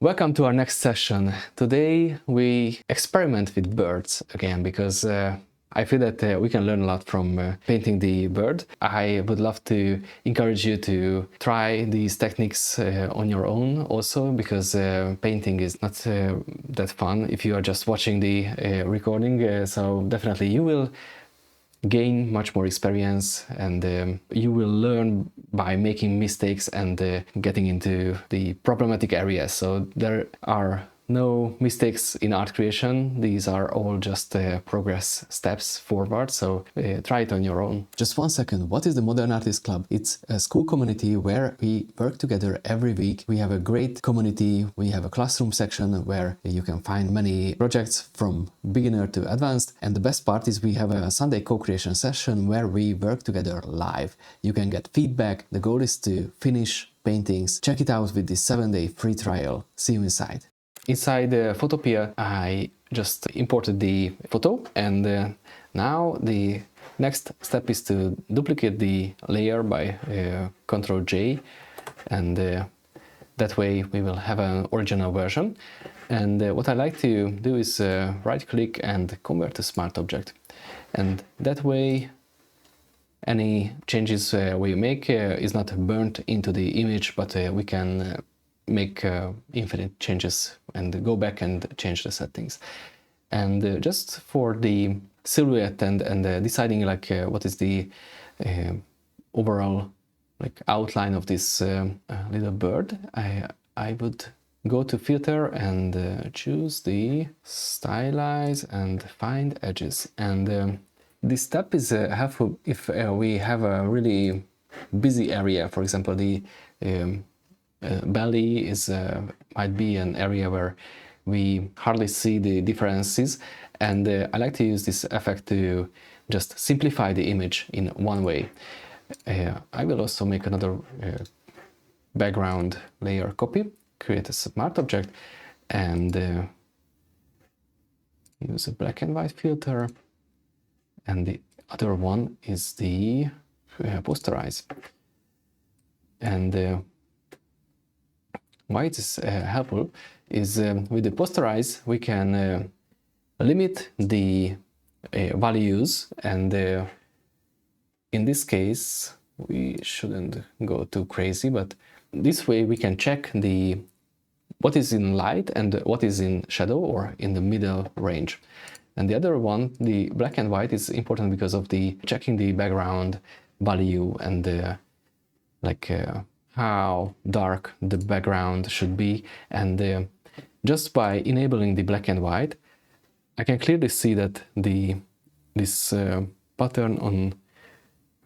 Welcome to our next session. Today we experiment with birds again because I feel that we can learn a lot from painting the bird. I would love to encourage you to try these techniques on your own also, because painting is not that fun if you are just watching the recording. So definitely you will gain much more experience, and you will learn by making mistakes and getting into the problematic areas. So there are no mistakes in art creation. These are all just progress steps forward, so try it on your own. Just 1 second, what is the Modern Artist Club? It's a school community where we work together every week. We have a great community. We have a classroom section where you can find many projects from beginner to advanced, and the best part is we have a Sunday co-creation session where we work together live. You can get feedback. The goal is to finish paintings. Check it out with the 7-day free trial. See you inside. Inside Photopea, I just imported the photo, and now the next step is to duplicate the layer by Ctrl J, and that way we will have an original version. And what I like to do is right click and convert to smart object, and that way any changes we make is not burnt into the image, but we can make infinite changes and go back and change the settings. And just for the silhouette and deciding like what is the overall like outline of this little bird, I would go to filter and choose the stylize and find edges. And this step is helpful if we have a really busy area. For example, the belly is might be an area where we hardly see the differences, and I like to use this effect to just simplify the image in one way. I will also make another background layer copy, create a smart object, and use a black and white filter, and the other one is the posterize. And why it is helpful is with the posterize we can limit the values, and in this case we shouldn't go too crazy, but this way we can check the what is in light and what is in shadow or in the middle range. And the other one, the black and white, is important because of the checking the background value and how dark the background should be. And just by enabling the black and white, I can clearly see that this pattern on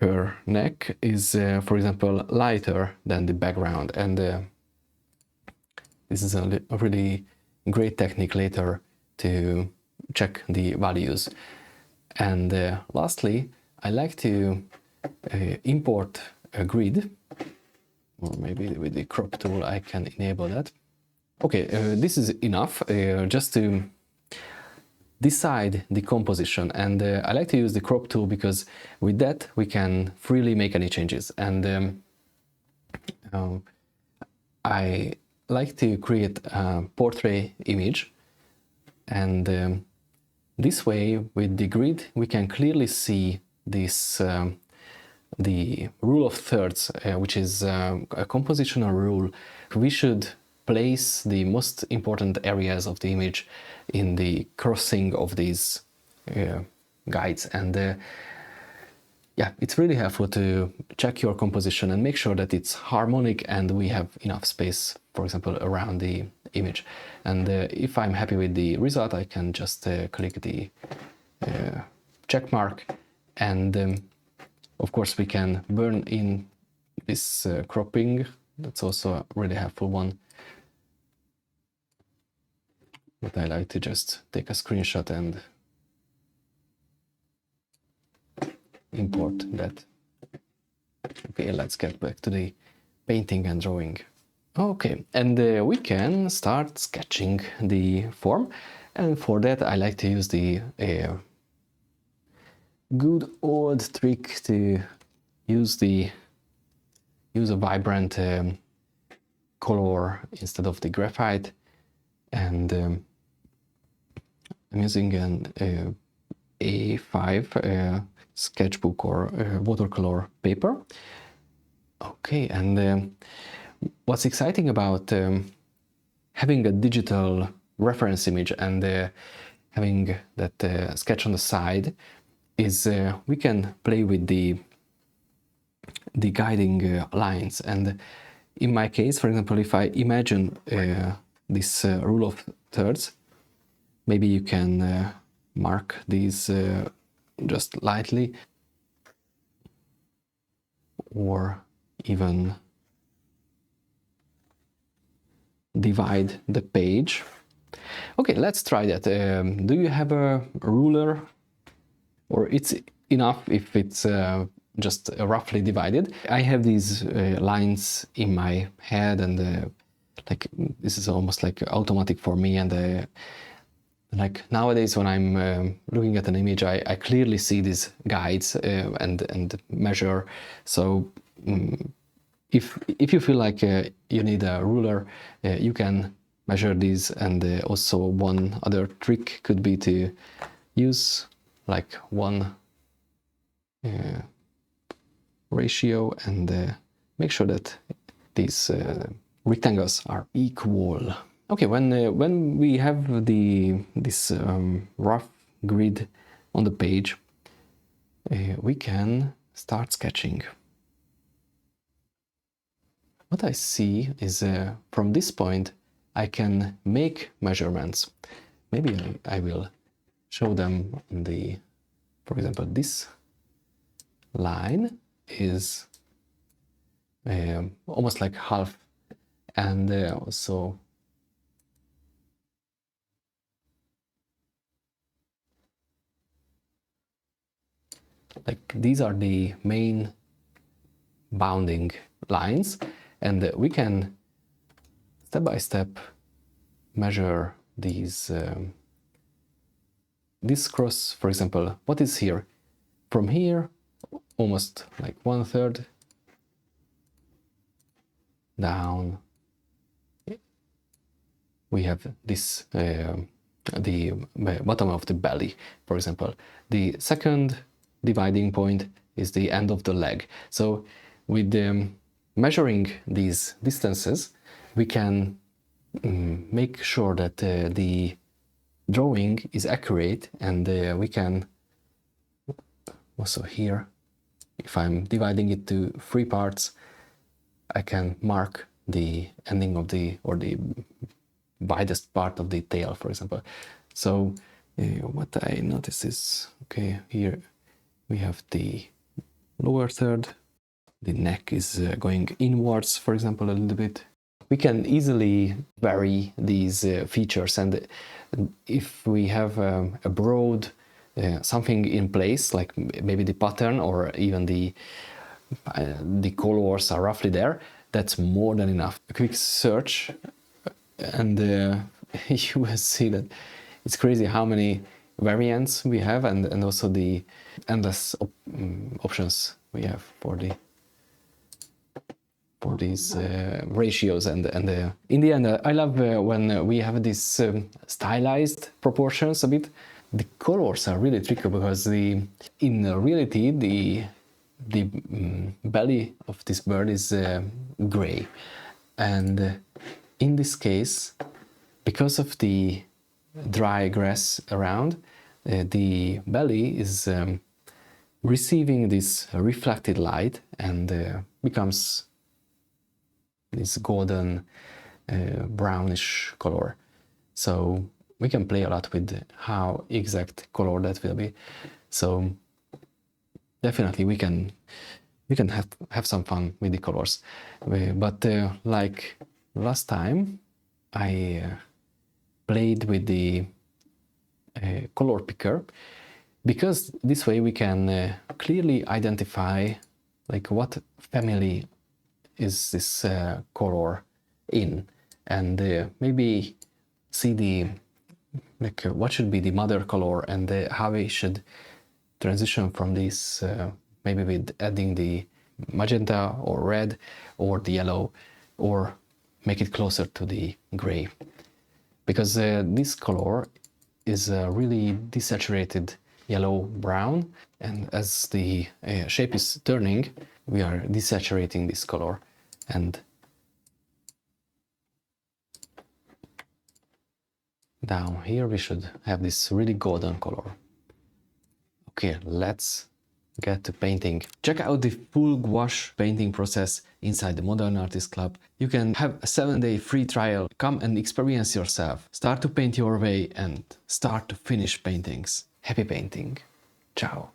her neck is, for example, lighter than the background. And this is a really great technique later to check the values. And lastly, I like to import a grid, or maybe with the crop tool I can enable that. Okay, this is enough just to decide the composition, and I like to use the crop tool because with that we can freely make any changes. And I like to create a portrait image, and this way with the grid we can clearly see this the rule of thirds, which is a compositional rule. We should place the most important areas of the image in the crossing of these guides. And yeah, it's really helpful to check your composition and make sure that it's harmonic and we have enough space, for example, around the image. And if I'm happy with the result, I can just click the check mark, and of course we can burn in this cropping. That's also a really helpful one. But I like to just take a screenshot and import that. Okay, let's get back to the painting and drawing. Okay, and we can start sketching the form, and for that I like to use the good old trick to use a vibrant color instead of the graphite. and I'm using an A5 sketchbook or watercolor paper. Okay, and what's exciting about having a digital reference image and having that sketch on the side is we can play with the guiding lines. And in my case, for example, if I imagine this rule of thirds, maybe you can mark these just lightly, or even divide the page. Okay, let's try that. Do you have a ruler? Or it's enough if it's just roughly divided. I have these lines in my head, and like this is almost like automatic for me. And like nowadays, when I'm looking at an image, I clearly see these guides and measure. So if you feel like you need a ruler, you can measure these. And also one other trick could be to use like one ratio and make sure that these rectangles are equal. Okay, when we have this rough grid on the page, we can start sketching. What I see is from this point I can make measurements. Maybe I will show them on the, for example, this line is almost like half, and also like these are the main bounding lines, and we can step by step measure these. This cross, for example, what is here? From here, almost like 1/3 down, we have this, the bottom of the belly, for example. The second dividing point is the end of the leg. So with measuring these distances, we can make sure that the drawing is accurate, and we can also here, if I'm dividing it to 3 parts, I can mark the ending of the, or the widest part of the tail, for example. So what I notice is, okay, here we have the lower third, the neck is going inwards, for example, a little bit. We can easily vary these features, and if we have a broad something in place, like maybe the pattern or even the colors are roughly there, that's more than enough. A quick search and you will see that it's crazy how many variants we have, and also the endless options we have for these ratios, and in the end I love when we have these stylized proportions a bit. The colors are really tricky because in reality the belly of this bird is gray, and in this case, because of the dry grass around, the belly is receiving this reflected light and becomes this golden brownish color. So we can play a lot with how exact color that will be. So definitely we can have some fun with the colors. But like last time, I played with the color picker, because this way we can clearly identify like what family is this color in, and maybe see the what should be the mother color, and how we should transition from this, maybe with adding the magenta or red or the yellow, or make it closer to the gray. because this color is a really desaturated yellow-brown, and as the shape is turning, we are desaturating this color. And down here we should have this really golden color. Okay, let's get to painting. Check out the full gouache painting process inside the Modern Artist Club. You can have a 7-day free trial. Come and experience yourself. Start to paint your way and start to finish paintings. Happy painting. Ciao.